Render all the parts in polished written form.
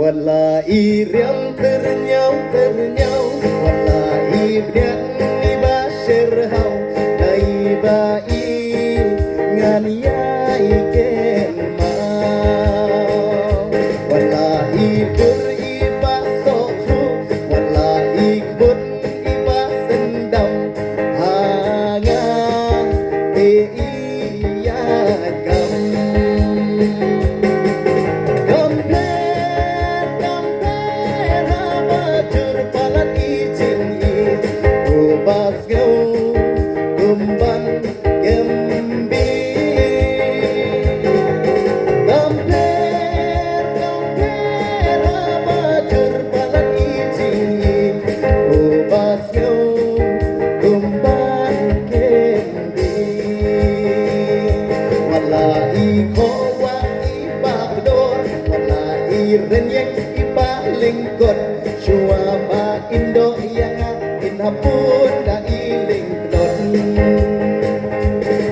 Wallahi riam ternyau Wallahi bidan ni basir hau Dai bai ngan yai ken mau Wallahi beriba sohu Wallahi kebun iba sendam Hanga iya kam Renyek ibalingkot Shua ma indo yang inhapun da ilingkot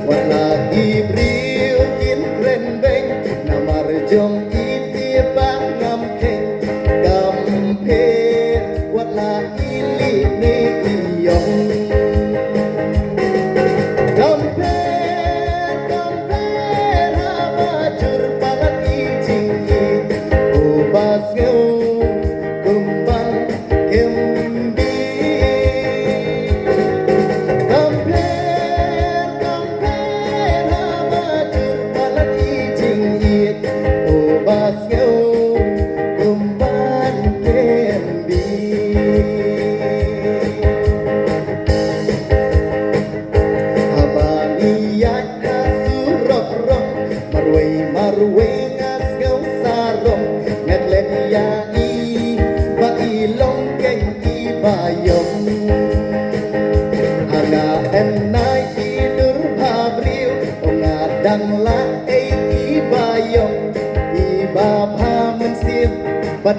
Wallahi briu in renbeng Namar jong itiba ngamkeng Gamper Wallahi li ni iyong Marway ngas kau sarong ngatlet yai ba ilong keng ibayong Aga enai tidur habriu ngadang la ibayong iba pa mensip bat